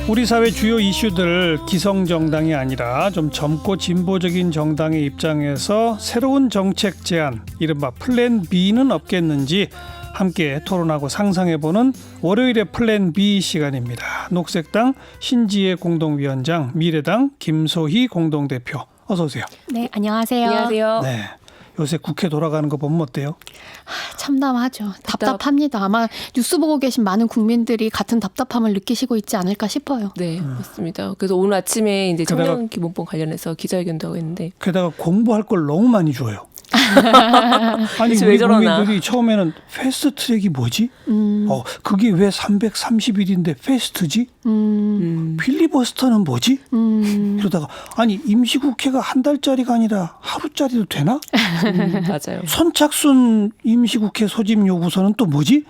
우리 사회 주요 이슈들 기성정당이 아니라 좀 젊고 진보적인 정당의 입장에서 새로운 정책 제안, 이른바 플랜 B는 없겠는지 함께 토론하고 상상해보는 월요일의 플랜 B 시간입니다. 녹색당 신지혜 공동위원장, 미래당 김소희 공동대표, 어서 오세요. 네, 안녕하세요. 안녕하세요. 네, 요새 국회 돌아가는 거 보면 어때요? 참담하죠. 답답합니다. 아마 뉴스 보고 계신 많은 국민들이 같은 답답함을 느끼시고 있지 않을까 싶어요. 네, 맞습니다. 그래서 오늘 아침에 이제 청년기본법 관련해서 기자회견도 하고 했는데 게다가 공부할 걸 너무 많이 줘요. 아니 그치, 우리 왜 저러나. 국민들이 처음에는 패스트트랙이 뭐지? 그게 왜 330일인데 패스트지? 필리버스터는 뭐지? 이러다가 아니 임시국회가 한 달짜리가 아니라 하루짜리도 되나? 맞아요. 선착순 임시국회 소집 요구서는 또 뭐지?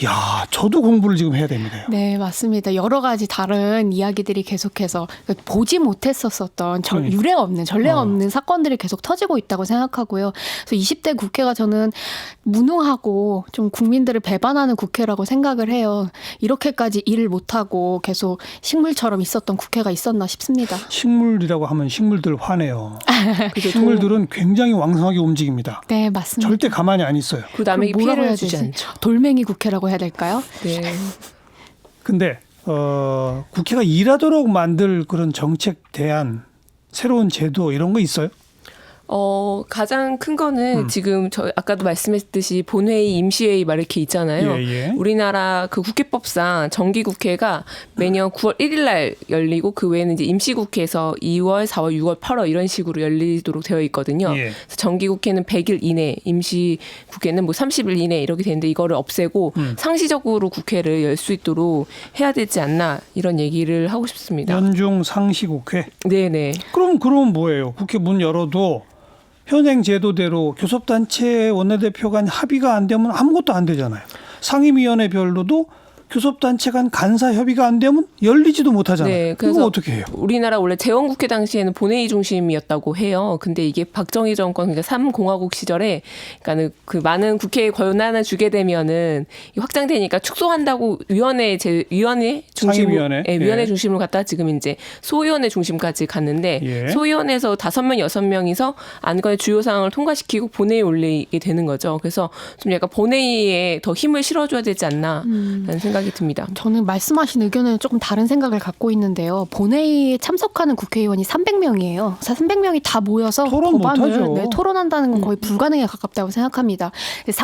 야, 저도 공부를 지금 해야 됩니다. 네, 맞습니다. 여러 가지 다른 이야기들이 계속해서 보지 못했었던 유례 없는, 전례 없는 사건들이 계속 터지고 있다고 생각하고요. 그래서 20대 국회가 저는 무능하고 좀 국민들을 배반하는 국회라고 생각을 해요. 이렇게까지 일을 못하고 계속 식물처럼 있었던 국회가 있었나 싶습니다. 식물이라고 하면 식물들 화내요. 식물들은 굉장히 왕성하게 움직입니다. 네, 맞습니다. 절대 가만히 안 있어요. 그 남에게 그럼 뭐라고 피해를 해야 주지 되지? 않죠. 돌멩이 국회라고 해야 될까요? 네. 근데 국회가 일하도록 만들 그런 정책 대안, 새로운 제도 이런 거 있어요? 가장 큰 거는 지금 저 아까도 말씀했듯이 본회의, 임시회의 막 이렇게 있잖아요. 예. 우리나라 그 국회법상 정기국회가 매년 9월 1일 날 열리고 그 외에는 이제 임시국회에서 2월, 4월, 6월, 8월 이런 식으로 열리도록 되어 있거든요. 예. 그래서 정기국회는 100일 이내, 임시국회는 뭐 30일 이내 이렇게 되는데 이거를 없애고 상시적으로 국회를 열 수 있도록 해야 되지 않나 이런 얘기를 하고 싶습니다. 연중 상시국회. 네네. 그럼 뭐예요? 국회 문 열어도 현행 제도대로 교섭단체 원내대표 간 합의가 안 되면 아무것도 안 되잖아요. 상임위원회별로도 교섭단체 간 간사 협의가 안 되면 열리지도 못하잖아요. 네, 그거 그래서 어떻게 해요? 우리나라 원래 재헌국회 당시에는 본회의 중심이었다고 해요. 근데 이게 박정희 정권, 그러니까 3공화국 시절에, 그러니까는 그 많은 국회에 권한을 주게 되면은 확장되니까 축소한다고 위원회 중심으로, 상임위원회. 예, 위원회 예. 중심으로 갔다 지금 이제 소위원회 중심까지 갔는데 예. 소위원회에서 5명, 6명이서 안건의 주요 사항을 통과시키고 본회의에 올리게 되는 거죠. 그래서 좀 약간 본회의에 더 힘을 실어줘야 되지 않나라는 생각이 듭니다. 저는 말씀하신 의견은 조금 다른 생각을 갖고 있는데요. 본회의에 참석하는 국회의원이 300명이에요. 300명이 다 모여서 토론 법안을 못하죠. 토론한다는 건 거의 불가능에 가깝다고 생각합니다.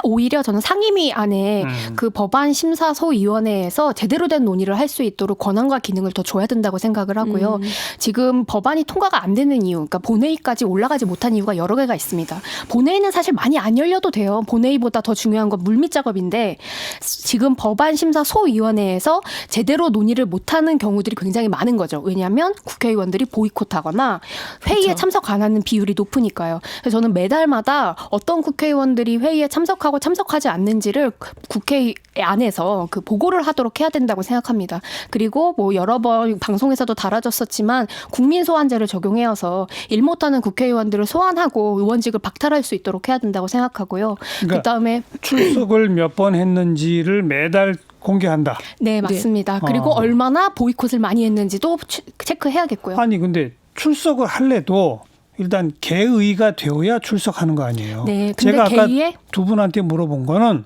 오히려 저는 상임위 안에 그 법안 심사소위원회에서 제대로 된 논의를 할 수 있도록 권한과 기능을 더 줘야 된다고 생각을 하고요. 지금 법안이 통과가 안 되는 이유, 그러니까 본회의까지 올라가지 못한 이유가 여러 개가 있습니다. 본회의는 사실 많이 안 열려도 돼요. 본회의보다 더 중요한 건 물밑 작업인데 지금 법안 심사소위원회에서 제대로 논의를 못하는 경우들이 굉장히 많은 거죠. 왜냐하면 국회의원들이 보이콧하거나 회의에 그렇죠. 참석 안 하는 비율이 높으니까요. 그래서 저는 매달마다 어떤 국회의원들이 회의에 참석하고 참석하지 않는지를 국회 안에서 그 보고를 하도록 해야 된다고 생각합니다. 그리고 뭐 여러 번 방송에서도 다뤄졌었지만 국민소환제를 적용해서 일 못하는 국회의원들을 소환하고 의원직을 박탈할 수 있도록 해야 된다고 생각하고요. 그러니까 그다음에 출석을 몇 번 했는지를 매달 공개한다. 네, 맞습니다. 그리고 얼마나 보이콧을 많이 했는지도 체크해야겠고요. 아니 근데 출석을 할래도 일단 개의가 되어야 출석하는 거 아니에요. 네, 근데 제가 아까 개의에 두 분한테 물어본 거는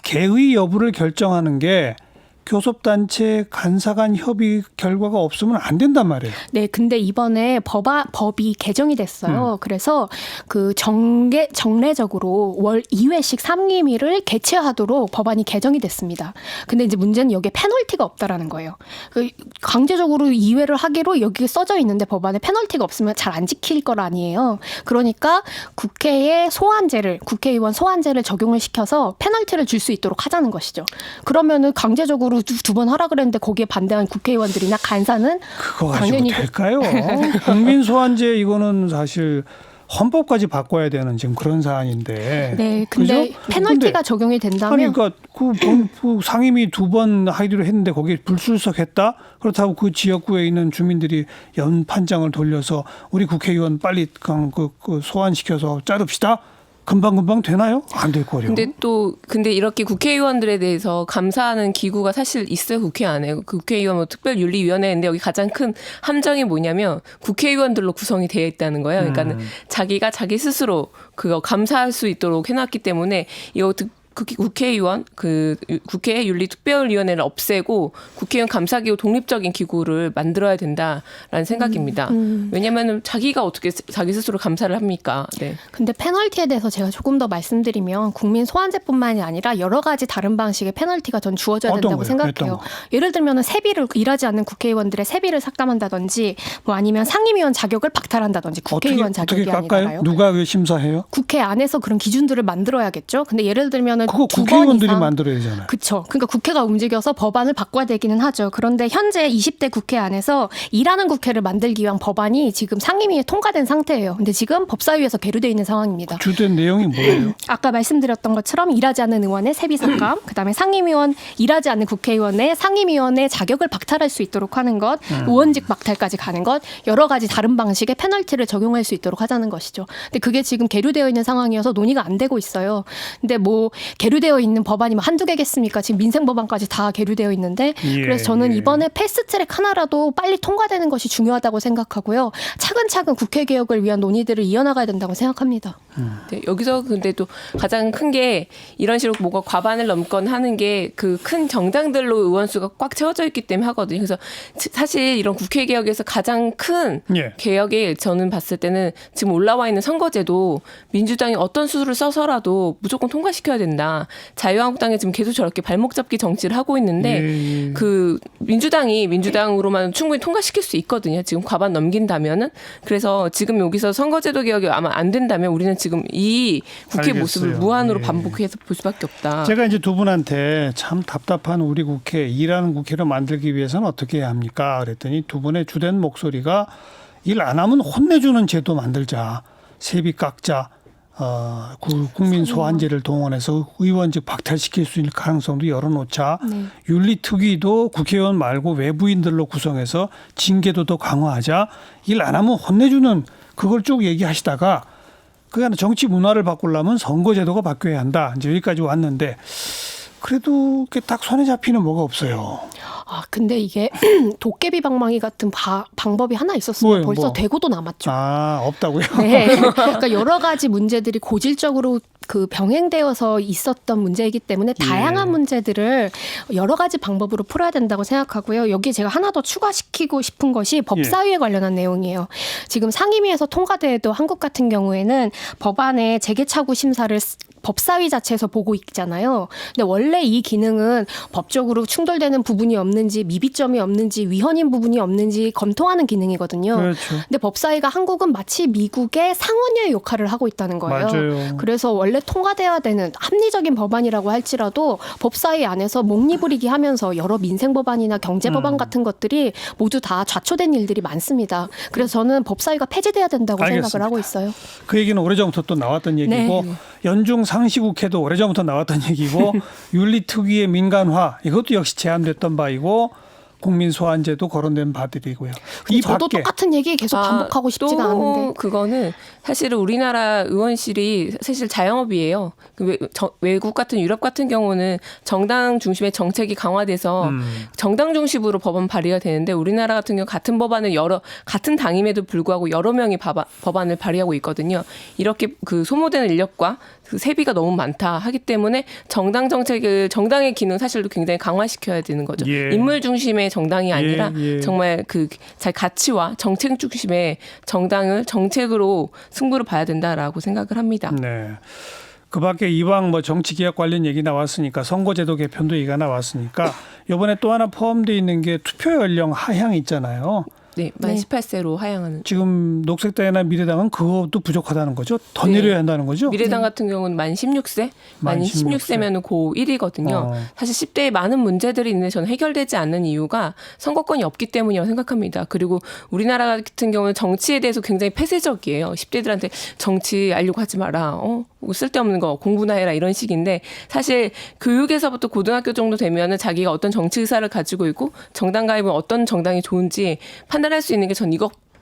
개의 여부를 결정하는 게 교섭단체 간사 간 협의 결과가 없으면 안 된단 말이에요. 네, 근데 이번에 법이 개정이 됐어요. 그래서 그 정례적으로 월 2회씩 상임위를 개최하도록 법안이 개정이 됐습니다. 근데 이제 문제는 여기에 페널티가 없다라는 거예요. 강제적으로 2회를 하기로 여기에 써져 있는데 법안에 페널티가 없으면 잘 안 지킬 걸 아니에요. 그러니까 국회의원 소환제를 적용을 시켜서 페널티를 줄 수 있도록 하자는 것이죠. 그러면은 강제적으로 두 번 하라 그랬는데 거기에 반대한 국회의원들이나 간사는 그거 가지고 당연히 될까요? 국민 소환제 이거는 사실 헌법까지 바꿔야 되는 지금 그런 사안인데. 네, 근데 그죠? 페널티가 근데 적용이 된다면 아니 그러니까 그 상임위 2번 하기로 했는데 거기에 불출석했다. 그렇다고 그 지역구에 있는 주민들이 연판장을 돌려서 우리 국회의원 빨리 그 소환시켜서 자릅시다. 금방금방 되나요? 안 될 거예요. 근데 이렇게 국회의원들에 대해서 감사하는 기구가 사실 있어요. 국회 안에. 그 국회의원 뭐 특별윤리위원회인데 여기 가장 큰 함정이 뭐냐면 국회의원들로 구성이 되어 있다는 거예요. 그러니까는 자기가 자기 스스로 그거 감사할 수 있도록 해놨기 때문에 이거 국회의원 국회 윤리특별위원회를 없애고 국회의원 감사기구 독립적인 기구를 만들어야 된다라는 생각입니다. 왜냐하면 자기가 어떻게 자기 스스로 감사를 합니까? 네. 근데 페널티에 대해서 제가 조금 더 말씀드리면 국민 소환제뿐만이 아니라 여러 가지 다른 방식의 페널티가 전 주어져야 된다고 생각해요. 예를 들면 세비를 일하지 않는 국회의원들의 세비를 삭감한다든지 뭐 아니면 상임위원 자격을 박탈한다든지 국회의원 자격이 아니라요. 누가 왜 심사해요? 국회 안에서 그런 기준들을 만들어야겠죠. 근데 예를 들면 그거 국회의원들이 만들어야 되잖아요. 그렇죠. 그러니까 국회가 움직여서 법안을 바꿔야 되기는 하죠. 그런데 현재 20대 국회 안에서 일하는 국회를 만들기 위한 법안이 지금 상임위에 통과된 상태예요. 근데 지금 법사위에서 계류되어 있는 상황입니다. 주된 내용이 뭐예요? 아까 말씀드렸던 것처럼 일하지 않는 의원의 세비 삭감, 그다음에 상임위원 일하지 않는 국회의원의 상임위원의 자격을 박탈할 수 있도록 하는 것, 의원직 박탈까지 가는 것, 여러 가지 다른 방식의 페널티를 적용할 수 있도록 하자는 것이죠. 근데 그게 지금 계류되어 있는 상황이어서 논의가 안 되고 있어요. 근데 뭐 계류되어 있는 법안이 한두 개겠습니까? 지금 민생 법안까지 다 계류되어 있는데 그래서 저는 이번에 패스트트랙 하나라도 빨리 통과되는 것이 중요하다고 생각하고요. 차근차근 국회 개혁을 위한 논의들을 이어나가야 된다고 생각합니다. 네, 여기서 근데 또 가장 큰 게 이런 식으로 뭐가 과반을 넘건 하는 게 그 큰 정당들로 의원 수가 꽉 채워져 있기 때문에 하거든요. 그래서 사실 이런 국회 개혁에서 가장 큰 개혁이 저는 봤을 때는 지금 올라와 있는 선거제도 민주당이 어떤 수를 써서라도 무조건 통과시켜야 된다. 자유한국당이 지금 계속 저렇게 발목 잡기 정치를 하고 있는데 그 민주당으로만 충분히 통과시킬 수 있거든요. 지금 과반 넘긴다면은. 그래서 지금 여기서 선거제도 개혁이 아마 안 된다면 우리는 지금 이 국회 알겠어요. 모습을 무한으로 반복해서 볼 수밖에 없다. 제가 이제 두 분한테 참 답답한 우리 국회, 일하는 국회를 만들기 위해서는 어떻게 해야 합니까? 그랬더니 두 분의 주된 목소리가 일 안 하면 혼내주는 제도 만들자. 세비 깎자. 국민 소환제를 동원해서 의원직 박탈시킬 수 있는 가능성도 열어놓자. 윤리특위도 국회의원 말고 외부인들로 구성해서 징계도 더 강화하자. 일 안 하면 혼내주는 그걸 쭉 얘기하시다가 그게 정치 문화를 바꾸려면 선거제도가 바뀌어야 한다. 이제 여기까지 왔는데 그래도 딱 손에 잡히는 뭐가 없어요. 근데 이게 도깨비 방망이 같은 방법이 하나 있었으면 뭐예요, 벌써 뭐? 되고도 남았죠. 없다고요? 네. 그러니까 여러 가지 문제들이 고질적으로 그 병행되어서 있었던 문제이기 때문에 다양한 문제들을 여러 가지 방법으로 풀어야 된다고 생각하고요. 여기에 제가 하나 더 추가시키고 싶은 것이 법사위에 관련한 내용이에요. 지금 상임위에서 통과돼도 한국 같은 경우에는 법안의 재개차구 심사를 법사위 자체에서 보고 있잖아요. 근데 원래 이 기능은 법적으로 충돌되는 부분이 없는지 미비점이 없는지 위헌인 부분이 없는지 검토하는 기능이거든요. 그렇죠. 근데 법사위가 한국은 마치 미국의 상원의 역할을 하고 있다는 거예요. 맞아요. 그래서 원래 통과돼야 되는 합리적인 법안이라고 할지라도 법사위 안에서 목리부리기 하면서 여러 민생 법안이나 경제 법안 같은 것들이 모두 다 좌초된 일들이 많습니다. 그래서 저는 법사위가 폐지돼야 된다고 알겠습니다. 생각을 하고 있어요. 그 얘기는 오래전부터 또 나왔던 얘기고 연중 상시국회도 오래전부터 나왔던 얘기고 윤리특위의 민간화 이것도 역시 제안됐던 바이고 국민 소환제도 거론된 바들이고요. 이 저도 밖에 똑같은 얘기 계속 반복하고 싶지가 않은데. 그거는 사실은 우리나라 의원실이 사실 자영업이에요. 외국 같은 유럽 같은 경우는 정당 중심의 정책이 강화돼서 정당 중심으로 법안 발의가 되는데 우리나라 같은 경우 같은 법안을 같은 당임에도 불구하고 여러 명이 법안을 발의하고 있거든요. 이렇게 그 소모되는 인력과 그 세비가 너무 많다 하기 때문에 정당의 기능 사실도 굉장히 강화시켜야 되는 거죠. 인물 중심의 정당이 아니라 정말 그 가치와 정책 중심의 정당을 정책으로 승부를 봐야 된다라고 생각을 합니다. 네. 그 밖에 이왕 정치개혁 관련 얘기 나왔으니까 선거제도 개편도 얘기가 나왔으니까 이번에 또 하나 포함되어 있는 게 투표 연령 하향 있잖아요. 네, 만 18세로 하향하는. 지금 녹색당이나 미래당은 그것도 부족하다는 거죠? 더 내려야 한다는 거죠? 미래당 같은 경우는 만 16세? 만 16세면 고1이거든요. 사실 10대에 많은 문제들이 있는데 저는 해결되지 않는 이유가 선거권이 없기 때문이라고 생각합니다. 그리고 우리나라 같은 경우는 정치에 대해서 굉장히 폐쇄적이에요. 10대들한테 정치 알려고 하지 마라. 쓸데없는 거 공부나 해라 이런 식인데 사실 교육에서부터 고등학교 정도 되면은 자기가 어떤 정치 의사를 가지고 있고 정당 가입은 어떤 정당이 좋은지 판단할 수 있는 게 전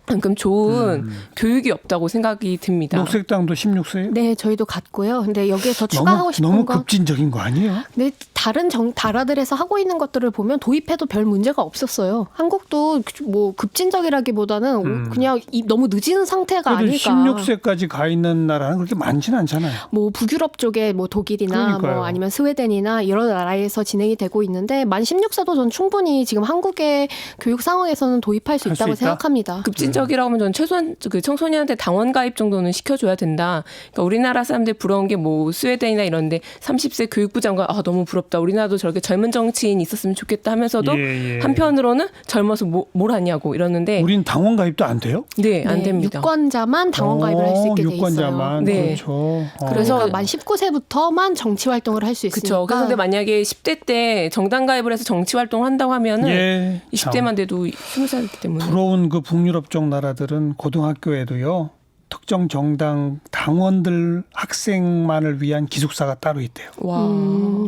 그만큼 좋은 교육이 없다고 생각이 듭니다. 녹색당도 16세예요? 네, 저희도 같고요. 근데 여기에 더 추가하고 싶은 너무 건 급진적인 거 아니에요? 네, 다른 나라들에서 하고 있는 것들을 보면 도입해도 별 문제가 없었어요. 한국도 뭐 급진적이라기보다는 그냥 너무 늦은 상태가 그래도 아닐까. 16세까지 가 있는 나라는 그렇게 많지는 않잖아요. 뭐 북유럽 쪽에 뭐 독일이나 그러니까요. 뭐 아니면 스웨덴이나 여러 나라에서 진행이 되고 있는데 만 16세도 전 충분히 지금 한국의 교육 상황에서는 도입할 수 할수 있다고 있다? 생각합니다. 급진적이라고 하면 저는 최소한 그 청소년한테 당원 가입 정도는 시켜줘야 된다. 그러니까 우리나라 사람들 부러운 게 뭐 스웨덴이나 이런데 30세 교육부 장관 너무 부럽다. 우리나라도 저렇게 젊은 정치인 있었으면 좋겠다 하면서도 예. 한편으로는 젊어서 뭘 하냐고 이러는데 우린 당원 가입도 안 돼요? 네, 안 됩니다. 유권자만 당원 가입을 할 수 있게 돼 있어요. 유권자만. 네. 그렇죠. 그래서 만 19세부터만 정치 활동을 할 수 있으니까. 그렇죠. 그래서 근데 만약에 10대 때 정당 가입을 해서 정치 활동을 한다고 하면은 예, 20대만 돼도 20살이기 때문에 부러운 그 북유럽 쪽 나라들은 고등학교에도요. 특정 정당 당원들 학생만을 위한 기숙사가 따로 있대요. 와,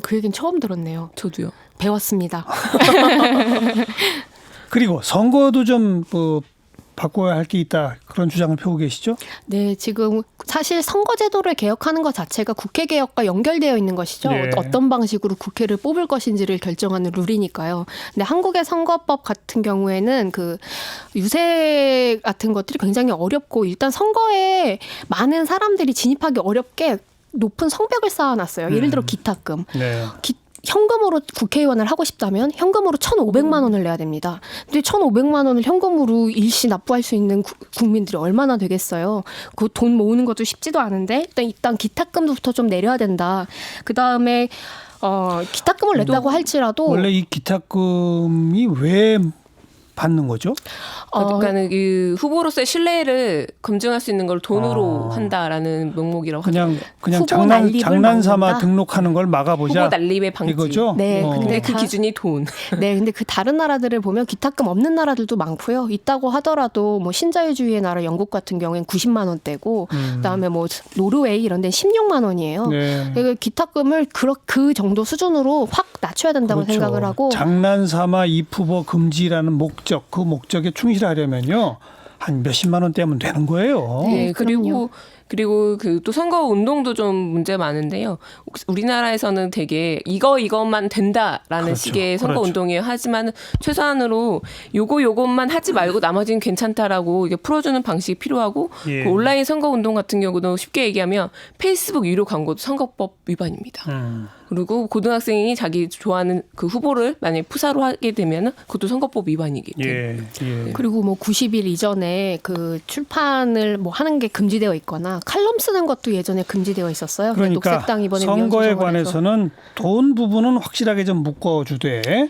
그 얘기는 처음 들었네요. 저도요. 배웠습니다. 그리고 선거도 좀 바꿔야 할 게 있다. 그런 주장을 펴고 계시죠? 네, 지금 사실 선거제도를 개혁하는 것 자체가 국회 개혁과 연결되어 있는 것이죠. 네. 어떤 방식으로 국회를 뽑을 것인지를 결정하는 룰이니까요. 근데 한국의 선거법 같은 경우에는 그 유세 같은 것들이 굉장히 어렵고 일단 선거에 많은 사람들이 진입하기 어렵게 높은 성벽을 쌓아놨어요. 예를 들어 기탁금. 네. 현금으로 국회의원을 하고 싶다면 현금으로 1,500만 원을 내야 됩니다. 근데 1,500만 원을 현금으로 일시 납부할 수 있는 국민들이 얼마나 되겠어요. 그 돈 모으는 것도 쉽지도 않은데 일단 기탁금부터 좀 내려야 된다. 그다음에 기탁금을 냈다고 할지라도 원래 이 기탁금이 왜 받는 거죠? 그러니까는 그 후보로서의 신뢰를 검증할 수 있는 걸 돈으로 한다라는 명목이라고 그냥 후보 장난 난립을 삼아 막는다? 등록하는 걸 막아보자. 후보 난립의 방지. 이거죠? 네, 근데 그 다- 기준이 돈. 네, 근데 그 다른 나라들을 보면 기탁금 없는 나라들도 많고요. 있다고 하더라도 뭐 신자유주의의 나라 영국 같은 경우엔 90만 원대고, 그다음에 뭐 노르웨이 이런 데는 16만 원이에요. 네. 그 기탁금을 그 정도 수준으로 확 낮춰야 된다고 그렇죠. 생각을 하고. 장난삼아 입후보 금지라는 목적, 그 목적에 충실하려면요. 한 몇십만 원 떼면 되는 거예요. 네, 그리고 그 또 선거 운동도 좀 문제 많은데요. 우리나라에서는 되게 이것만 된다라는 그렇죠. 식의 선거 그렇죠. 운동이에요. 하지만 최소한으로 요것만 하지 말고 나머지는 괜찮다라고 이게 풀어주는 방식이 필요하고 예. 그 온라인 선거 운동 같은 경우도 쉽게 얘기하면 페이스북 유료 광고도 선거법 위반입니다. 그리고 고등학생이 자기 좋아하는 그 후보를 만약에 푸사로 하게 되면 그것도 선거법 위반이기 때문에. 예. 그리고 뭐 90일 이전에 그 출판을 뭐 하는 게 금지되어 있거나 칼럼 쓰는 것도 예전에 금지되어 있었어요. 근데 그러니까 녹색당 이번에 선거에 위헌 조정을 해서. 관해서는 돈 부분은 확실하게 좀 묶어주되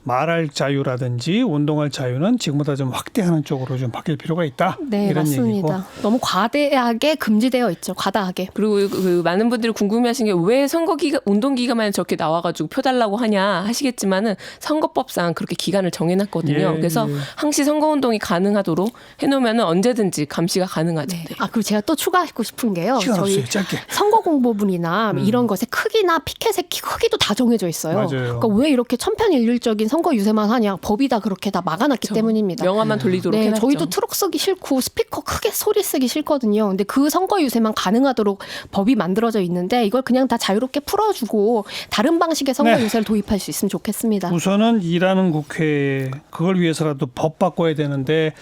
말할 자유라든지 운동할 자유는 지금보다 좀 확대하는 쪽으로 좀 바뀔 필요가 있다. 네, 이런 맞습니다. 얘기고. 너무 과대하게 금지되어 있죠. 과다하게. 그리고 그 많은 분들이 궁금해하신 게 왜 선거 기간 운동 기간만 저렇게 나와가지고 표 달라고 하냐 하시겠지만은 선거법상 그렇게 기간을 정해놨거든요. 예, 그래서 예. 항시 선거 운동이 가능하도록 해놓으면은 언제든지 감시가 가능하죠. 네. 그리고 제가 또 추가하고 싶은 게요. 시간 저희 없어요. 짧게. 선거 공보문이나 이런 것의 크기나 피켓의 크기도 다 정해져 있어요. 맞아요. 그러니까 왜 이렇게 천편일률적인 선거 유세만 하냐? 법이 다 그렇게 다 막아놨기 때문입니다. 명함만 돌리도록 네, 해놨죠. 저희도 트럭 쓰기 싫고 스피커 크게 소리 쓰기 싫거든요. 근데 그 선거 유세만 가능하도록 법이 만들어져 있는데 이걸 그냥 다 자유롭게 풀어주고 다른 방식의 선거 네. 유세를 도입할 수 있으면 좋겠습니다. 우선은 일하는 국회 그걸 위해서라도 법 바꿔야 되는데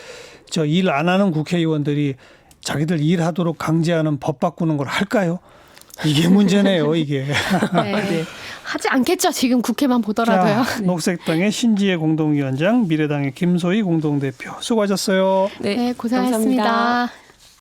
저 일 안 하는 국회의원들이 자기들 일하도록 강제하는 법 바꾸는 걸 할까요? 이게 문제네요. 이게. 네. 하지 않겠죠. 지금 국회만 보더라도요. 자, 녹색당의 신지혜 공동위원장, 미래당의 김소희 공동대표 수고하셨어요. 네, 고생하셨습니다. 감사합니다.